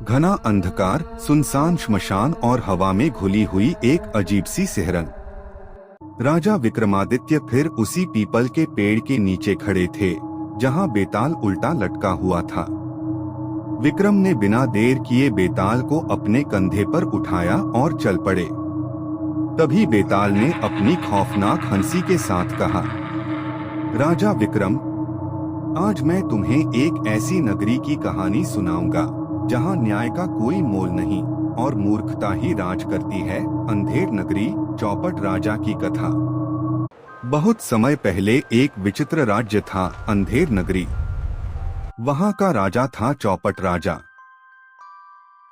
घना अंधकार, सुनसान श्मशान और हवा में घुली हुई एक अजीब सी सिहरन। राजा विक्रमादित्य फिर उसी पीपल के पेड़ के नीचे खड़े थे जहां बेताल उल्टा लटका हुआ था। विक्रम ने बिना देर किए बेताल को अपने कंधे पर उठाया और चल पड़े। तभी बेताल ने अपनी खौफनाक हंसी के साथ कहा, राजा विक्रम, आज मैं तुम्हें एक ऐसी नगरी की कहानी सुनाऊंगा जहां न्याय का कोई मोल नहीं और मूर्खता ही राज करती है। अंधेर नगरी, चौपट राजा की कथा। बहुत समय पहले एक विचित्र राज्य था, अंधेर नगरी। वहां का राजा था चौपट राजा।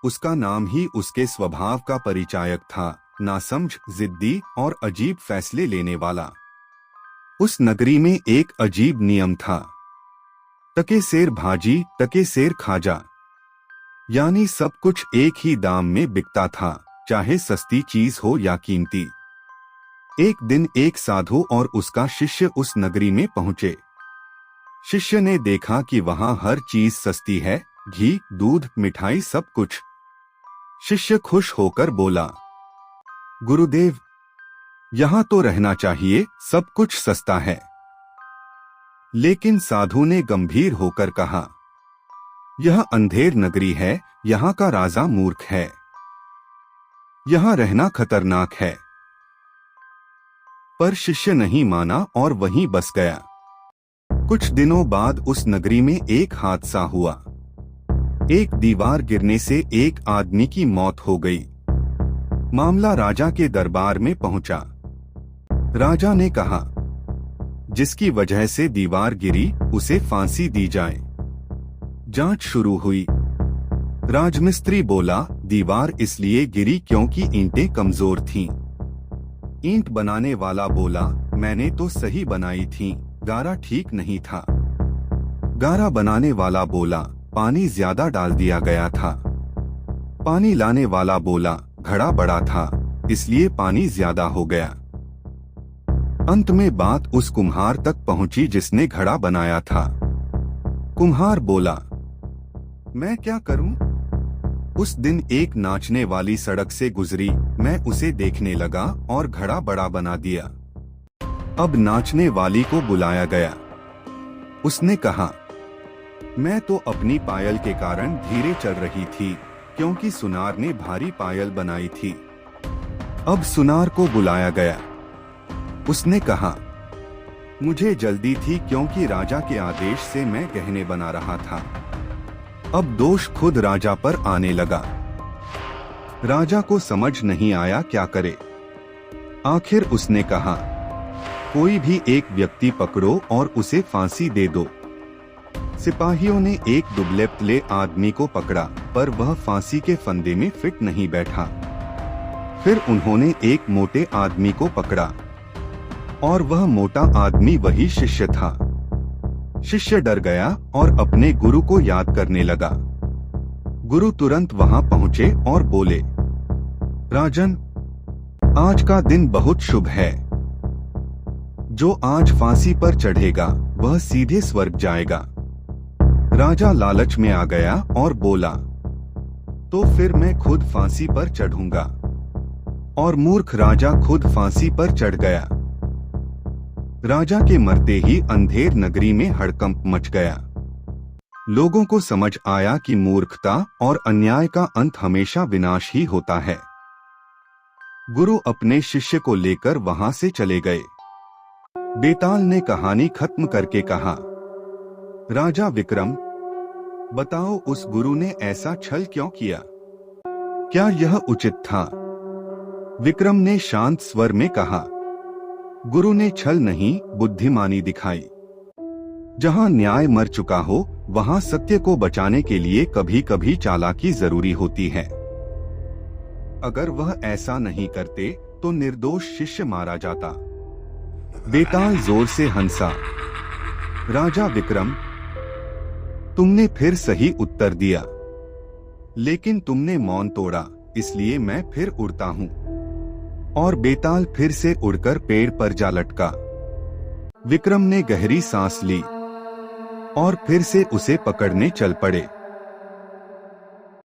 उसका नाम ही उसके स्वभाव का परिचायक था, नासमझ, जिद्दी और अजीब फैसले लेने वाला। उस नगरी में एक अजीब नियम था, तके सेर भाजी तके सेर खाजा, यानी सब कुछ एक ही दाम में बिकता था, चाहे सस्ती चीज हो या कीमती। एक दिन एक साधु और उसका शिष्य उस नगरी में पहुंचे। शिष्य ने देखा कि वहां हर चीज सस्ती है, घी, दूध, मिठाई, सब कुछ। शिष्य खुश होकर बोला, गुरुदेव, यहाँ तो रहना चाहिए, सब कुछ सस्ता है। लेकिन साधु ने गंभीर होकर कहा, यह अंधेर नगरी है, यहाँ का राजा मूर्ख है, यहाँ रहना खतरनाक है। पर शिष्य नहीं माना और वहीं बस गया। कुछ दिनों बाद उस नगरी में एक हादसा हुआ। एक दीवार गिरने से एक आदमी की मौत हो गई। मामला राजा के दरबार में पहुंचा। राजा ने कहा, जिसकी वजह से दीवार गिरी उसे फांसी दी जाए। जांच शुरू हुई। राजमिस्त्री बोला, दीवार इसलिए गिरी क्योंकि ईंटें कमजोर थीं। ईंट बनाने वाला बोला, मैंने तो सही बनाई थी, गारा ठीक नहीं था। गारा बनाने वाला बोला, पानी ज्यादा डाल दिया गया था। पानी लाने वाला बोला, घड़ा बड़ा था इसलिए पानी ज्यादा हो गया। अंत में बात उस कुम्हार तक पहुंची जिसने घड़ा बनाया था। कुम्हार बोला, मैं क्या करूं? उस दिन एक नाचने वाली सड़क से गुजरी, मैं उसे देखने लगा और घड़ा बड़ा बना दिया। अब नाचने वाली को बुलाया गया। उसने कहा, मैं तो अपनी पायल के कारण धीरे चल रही थी क्योंकि सुनार ने भारी पायल बनाई थी। अब सुनार को बुलाया गया। उसने कहा, मुझे जल्दी थी क्योंकि राजा के आदेश से मैं गहने बना रहा था। अब दोष खुद राजा पर आने लगा। राजा को समझ नहीं आया क्या करे। आखिर उसने कहा, कोई भी एक व्यक्ति पकड़ो और उसे फांसी दे दो। सिपाहियों ने एक दुबले पतले आदमी को पकड़ा, पर वह फांसी के फंदे में फिट नहीं बैठा। फिर उन्होंने एक मोटे आदमी को पकड़ा, और वह मोटा आदमी वही शिष्य था। शिष्य डर गया और अपने गुरु को याद करने लगा। गुरु तुरंत वहां पहुंचे और बोले, राजन, आज का दिन बहुत शुभ है। जो आज फांसी पर चढ़ेगा वह सीधे स्वर्ग जाएगा। राजा लालच में आ गया और बोला, तो फिर मैं खुद फांसी पर चढ़ूंगा। और मूर्ख राजा खुद फांसी पर चढ़ गया। राजा के मरते ही अंधेर नगरी में हड़कंप मच गया। लोगों को समझ आया कि मूर्खता और अन्याय का अंत हमेशा विनाश ही होता है। गुरु अपने शिष्य को लेकर वहां से चले गए। बेताल ने कहानी खत्म करके कहा, राजा विक्रम, बताओ उस गुरु ने ऐसा छल क्यों किया? क्या यह उचित था? विक्रम ने शांत स्वर में कहा, गुरु ने छल नहीं, बुद्धिमानी दिखाई। जहां न्याय मर चुका हो वहां सत्य को बचाने के लिए कभी कभी चालाकी जरूरी होती है। अगर वह ऐसा नहीं करते तो निर्दोष शिष्य मारा जाता। बेताल जोर से हंसा। राजा विक्रम, तुमने फिर सही उत्तर दिया, लेकिन तुमने मौन तोड़ा, इसलिए मैं फिर उड़ता हूँ। और बेताल फिर से उड़कर पेड़ पर जा लटका। विक्रम ने गहरी सांस ली और फिर से उसे पकड़ने चल पड़े।